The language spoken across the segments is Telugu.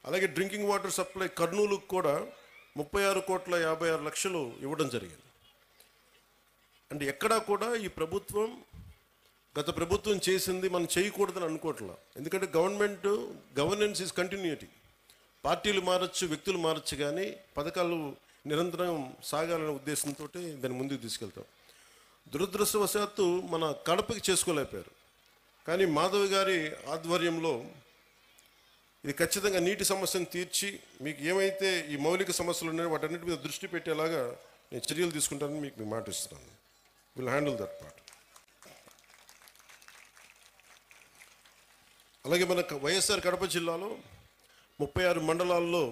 అలాగే డ్రింకింగ్ వాటర్ సప్లై కర్నూలుకు కూడా 36,56,00,000 ఇవ్వడం జరిగింది. అంటే ఎక్కడా కూడా ఈ ప్రభుత్వం గత ప్రభుత్వం చేసింది మనం చేయకూడదని అనుకోవట్లా. ఎందుకంటే గవర్నెన్స్ ఈజ్ కంటిన్యూటీ. పార్టీలు మారచ్చు, వ్యక్తులు మారచ్చు, కానీ పథకాలు నిరంతరం సాగాలనే ఉద్దేశంతో దాన్ని ముందుకు తీసుకెళ్తాం. దురదృష్టవశాత్తు మన కడపకి చేసుకోలేకపోయారు. కానీ మాధవ్ గారి ఆధ్వర్యంలో ఇది ఖచ్చితంగా నీటి సమస్యను తీర్చి మీకు ఏమైతే ఈ మౌలిక సమస్యలు ఉన్నాయో వాటన్నిటి మీద దృష్టి పెట్టేలాగా నేను చర్యలు తీసుకుంటానని మీకు మాట ఇస్తున్నాను. Will handle that part. అలాగే మన వైఎస్ఆర్ కడప జిల్లాలో 36 మండలాల్లో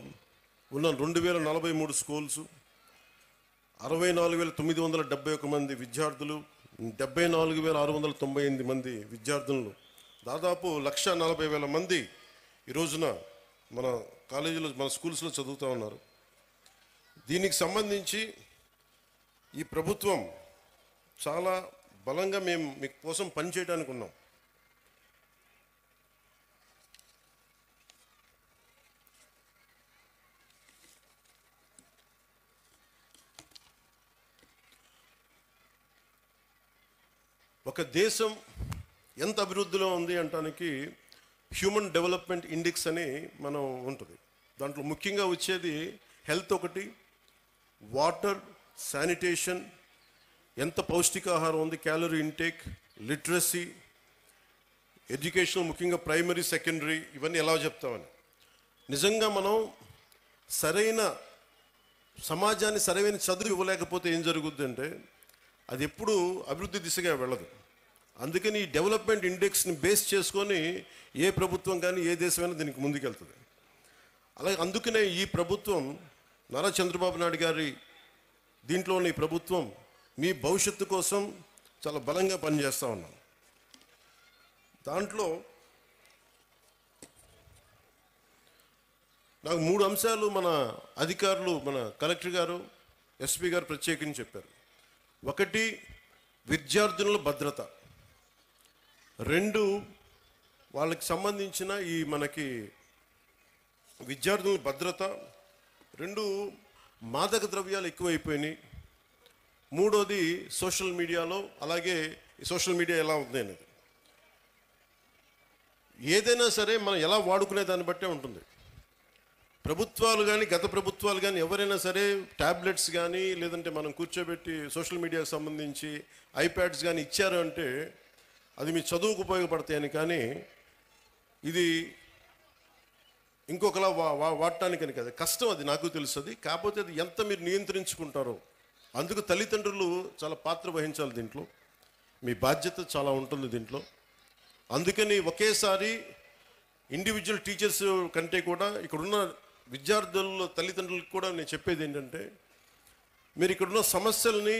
ఉన్న 2043 స్కూల్స్, 64,971 మంది విద్యార్థులు, 74,698 మంది విద్యార్థులను, దాదాపు 1,40,000 మంది ఈ రోజున మన కాలేజీలో మన స్కూల్స్లో చదువుతూ ఉన్నారు. దీనికి సంబంధించి ఈ ప్రభుత్వం చాలా బలంగా మేము మీకు కోసం పనిచేయడానికి ఉన్నాం. ఒక దేశం ఎంత అభివృద్ధిలో ఉంది అంటానికి హ్యూమన్ డెవలప్మెంట్ ఇండెక్స్ అని మనం ఉంటుంది. దాంట్లో ముఖ్యంగా వచ్చేది హెల్త్ ఒకటి, వాటర్, శానిటేషన్, ఎంత పౌష్టికాహారం ఉంది, క్యాలరీ ఇంటేక్, లిటరసీ, ఎడ్యుకేషన్, ముఖ్యంగా ప్రైమరీ, సెకండరీ, ఇవన్నీ ఎలా చెప్తామని. నిజంగా మనం సరైన సమాజాన్ని సరైన చదువు ఇవ్వలేకపోతే ఏం జరుగుద్దంటే అది ఎప్పుడు అభివృద్ధి దిశగా వెళ్ళదు. అందుకని ఈ డెవలప్మెంట్ ఇండెక్స్ని బేస్ చేసుకొని ఏ ప్రభుత్వం కానీ ఏ దేశమైనా దీనికి ముందుకెళ్తుంది. అలాగే అందుకనే ఈ ప్రభుత్వం నారా చంద్రబాబు నాయుడు గారి దీంట్లోని ఈ ప్రభుత్వం మీ భవిష్యత్తు కోసం చాలా బలంగా పనిచేస్తూ ఉన్నాం. దాంట్లో నాకు 3 అంశాలు మన అధికారులు, మన కలెక్టర్ గారు, ఎస్పీ గారు ప్రత్యేకించి చెప్పారు. 1, విద్యార్థుల భద్రత. 2, వాళ్ళకి సంబంధించిన ఈ మనకి విద్యార్థుల భద్రత. 2, మాదక ద్రవ్యాలు ఎక్కువైపోయినాయి. 3వది సోషల్ మీడియాలో, అలాగే సోషల్ మీడియా ఎలా ఉంది అనేది. ఏదైనా సరే మనం ఎలా వాడుకునే దాన్ని బట్టే ఉంటుంది. ప్రభుత్వాలు కానీ గత ప్రభుత్వాలు కానీ ఎవరైనా సరే ట్యాబ్లెట్స్ కానీ లేదంటే మనం కూర్చోబెట్టి సోషల్ మీడియాకి సంబంధించి ఐప్యాడ్స్ కానీ ఇచ్చారు అంటే అది మీ చదువుకు ఉపయోగపడతాయని, కానీ ఇది ఇంకొకలా వాడటానికని కదా. కష్టం, అది నాకు తెలుస్తుంది. కాకపోతే అది ఎంత మీరు నియంత్రించుకుంటారో అందుకు తల్లిదండ్రులు చాలా పాత్ర వహించాలి దీంట్లో. మీ బాధ్యత చాలా ఉంటుంది దీంట్లో. అందుకని ఒకేసారి ఇండివిజువల్ టీచర్స్ కంటే కూడా ఇక్కడున్న విద్యార్థుల తల్లిదండ్రులకు కూడా నేను చెప్పేది ఏంటంటే, మీరు ఇక్కడున్న సమస్యల్ని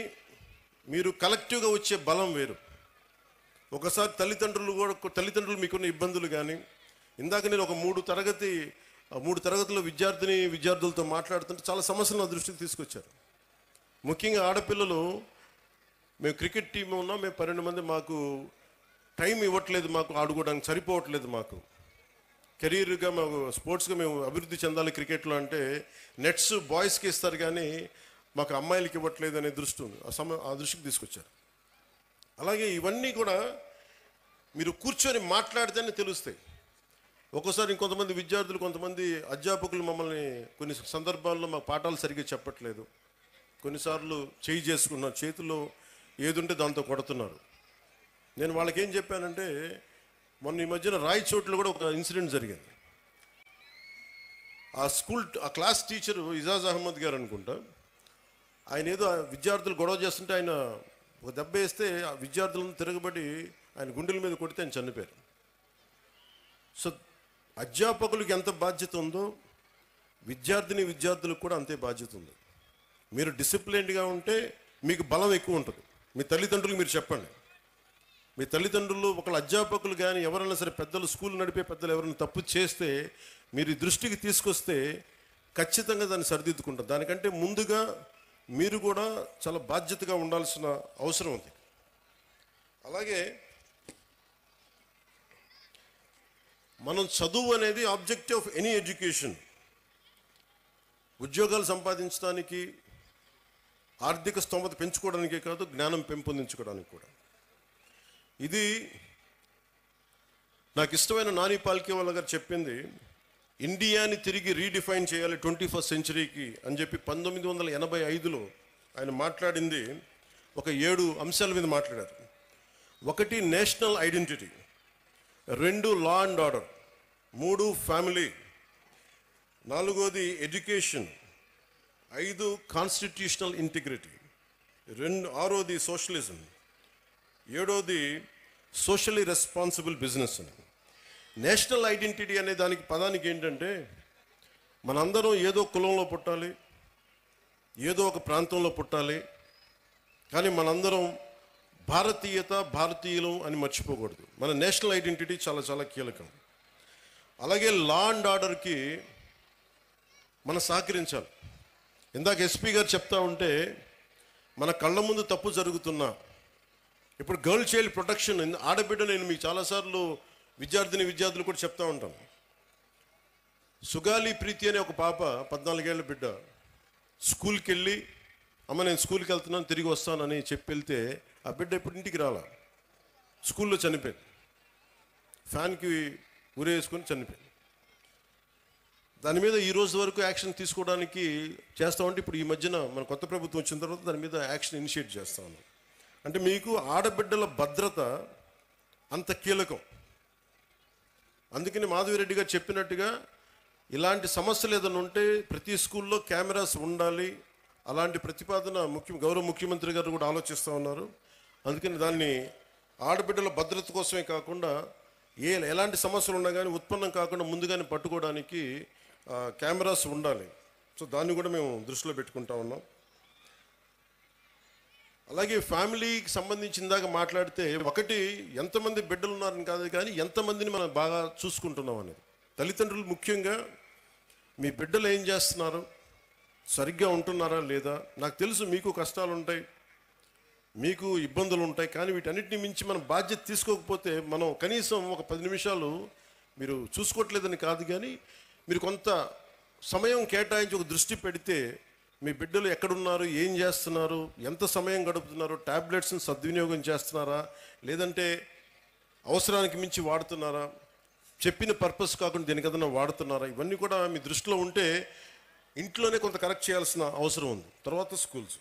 మీరు కలెక్టివ్గా వచ్చే బలం వేరు. ఒకసారి తల్లిదండ్రులు మీకున్న ఇబ్బందులు కానీ, ఇందాక నేను ఒక 3 తరగతుల విద్యార్థులతో మాట్లాడుతుంటే చాలా సమస్యలు నా దృష్టికి తీసుకొచ్చారు. ముఖ్యంగా ఆడపిల్లలు, మేము క్రికెట్ టీం ఉన్నాం, మేము 12 మంది, మాకు టైం ఇవ్వట్లేదు, మాకు ఆడుకోవడానికి సరిపోవట్లేదు, మాకు కెరీర్గా మాకు స్పోర్ట్స్గా మేము అభివృద్ధి చెందాలి క్రికెట్లో అంటే నెట్స్ బాయ్స్కి ఇస్తారు కానీ మాకు అమ్మాయిలకి ఇవ్వట్లేదు అనే దృష్టి ఉంది. ఆ దృష్టికి తీసుకొచ్చారు. అలాగే ఇవన్నీ కూడా మీరు కూర్చొని మాట్లాడితేనే తెలుస్తాయి. ఒక్కోసారి ఇంకొంతమంది విద్యార్థులు, కొంతమంది అధ్యాపకులు మమ్మల్ని కొన్ని సందర్భాల్లో మాకు పాఠాలు సరిగ్గా చెప్పట్లేదు, కొన్నిసార్లు చేసుకున్నారు, చేతిలో ఏది ఉంటే దాంతో కొడుతున్నారు. నేను వాళ్ళకి ఏం చెప్పానంటే, మొన్న ఈ మధ్యన రాయచోట్లో కూడా ఒక ఇన్సిడెంట్ జరిగింది. ఆ క్లాస్ టీచరు ఇజాజ్ అహ్మద్ గారు అనుకుంటా, ఆయన ఏదో విద్యార్థులు గొడవ చేస్తుంటే ఆయన ఒక దెబ్బ వేస్తే ఆ విద్యార్థులను తిరగబడి ఆయన గుండెల మీద కొడితే ఆయన చనిపోయారు. సో అధ్యాపకులకు ఎంత బాధ్యత ఉందో విద్యార్థులకు కూడా అంతే బాధ్యత ఉంది. మీరు డిసిప్లిన్డ్గా ఉంటే మీకు బలం ఎక్కువ ఉంటుంది. మీ తల్లిదండ్రులకు మీరు చెప్పండి. మీ తల్లిదండ్రులు, ఒకళ్ళ అధ్యాపకులు కానీ ఎవరైనా సరే, పెద్దలు, స్కూల్ నడిపే పెద్దలు ఎవరైనా తప్పు చేస్తే మీరు దృష్టికి తీసుకొస్తే ఖచ్చితంగా దాన్ని సరిదిద్దుకుంటారు. దానికంటే ముందుగా మీరు కూడా చాలా బాధ్యతగా ఉండాల్సిన అవసరం ఉంది. అలాగే మనం చదువు అనేది ఆబ్జెక్టివ్ ఆఫ్ ఎనీ ఎడ్యుకేషన్. ఉద్యోగాలు సంపాదించడానికి, ఆర్థిక స్తోమత పెంచుకోవడానికే కాదు, జ్ఞానం పెంపొందించుకోవడానికి కూడా. ఇది నాకు ఇష్టమైన నాని పాల్కేవాలా గారు చెప్పింది. ఇండియాని తిరిగి రీడిఫైన్ చేయాలి 21st సెంచరీకి అని చెప్పి 1985లో ఆయన మాట్లాడింది. ఒక 7 అంశాల మీద మాట్లాడారు. 1 national identity, 2 law and order, 3 family, 4 education, 5 constitutional integrity, 6 socialism, 7 socially responsible business అని. నేషనల్ ఐడెంటిటీ అనే దానికి పదానికి ఏంటంటే, మనందరం ఏదో కులంలో పుట్టాలి, ఏదో ఒక ప్రాంతంలో పుట్టాలి, కానీ మనందరం భారతీయులం అని మర్చిపోకూడదు. మన నేషనల్ ఐడెంటిటీ చాలా చాలా కీలకం. అలాగే లా అండ్ ఆర్డర్కి మనం సహకరించాలి. ఇందాక ఎస్పీ గారు చెప్తా ఉంటే, మన కళ్ళ ముందు తప్పు జరుగుతున్నా, ఇప్పుడు గర్ల్ చైల్డ్ ప్రొటెక్షన్, ఆడబిడ్డ, నేను మీకు చాలాసార్లు విద్యార్థులు కూడా చెప్తా ఉంటాను. సుగాలి ప్రీతి అనే ఒక పాప, 14 ఏళ్ల బిడ్డ, స్కూల్కి వెళ్ళి, అమ్మ నేను స్కూల్కి వెళ్తున్నాను తిరిగి వస్తానని చెప్పి వెళ్తే, ఆ బిడ్డ ఇప్పుడు ఇంటికి రాలా, స్కూల్లో చనిపోయింది. ఫ్యాన్కి ఉరేసుకొని చనిపోయింది. దాని మీద ఈ రోజు వరకు యాక్షన్ తీసుకోవడానికి చేస్తామంటే, ఇప్పుడు ఈ మధ్యన మన కొత్త ప్రభుత్వం వచ్చిన తర్వాత దాని మీద యాక్షన్ ఇనిషియేట్ చేస్తా ఉన్నాం. అంటే మీకు ఆడబిడ్డల భద్రత అంత కీలకం. అందుకని మాధవిరెడ్డి గారు చెప్పినట్టుగా ఇలాంటి సమస్యలు ఏదైనా ఉంటే ప్రతి స్కూల్లో కెమెరాస్ ఉండాలి. అలాంటి ప్రతిపాదన గౌరవ ముఖ్యమంత్రి గారు కూడా ఆలోచిస్తూ ఉన్నారు. అందుకని దాన్ని ఆడబిడ్డల భద్రత కోసమే కాకుండా ఎలాంటి సమస్యలు ఉన్నా కానీ ఉత్పన్నం కాకుండా ముందుగానే పట్టుకోవడానికి కెమెరాస్ ఉండాలి. సో దాన్ని కూడా మేము దృష్టిలో పెట్టుకుంటా ఉన్నాం. అలాగే ఫ్యామిలీకి సంబంధించిన దాకా మాట్లాడితే, ఒకటి ఎంతమంది బిడ్డలు ఉన్నారని కాదు, కానీ ఎంతమందిని మనం బాగా చూసుకుంటున్నాం అనేది. తల్లిదండ్రులు ముఖ్యంగా మీ బిడ్డలు ఏం చేస్తున్నారు, సరిగ్గా ఉంటున్నారా లేదా. నాకు తెలుసు మీకు కష్టాలు ఉంటాయి, మీకు ఇబ్బందులు ఉంటాయి, కానీ వీటన్నిటిని మించి మనం బాధ్యత తీసుకోకపోతే, మనం కనీసం ఒక 10 నిమిషాలు మీరు చూసుకోవట్లేదని కాదు, కానీ మీరు కొంత సమయం కేటాయించి ఒక దృష్టి పెడితే, మీ బిడ్డలు ఎక్కడున్నారు, ఏం చేస్తున్నారు, ఎంత సమయం గడుపుతున్నారు, ట్యాబ్లెట్స్ని సద్వినియోగం చేస్తున్నారా, లేదంటే అవసరానికి మించి వాడుతున్నారా, చెప్పిన పర్పస్ కాకుండా దేనికి ఏదైనా వాడుతున్నారా, ఇవన్నీ కూడా మీ దృష్టిలో ఉంటే ఇంట్లోనే కొంత కరెక్ట్ చేయాల్సిన అవసరం ఉంది. తర్వాత స్కూల్స్.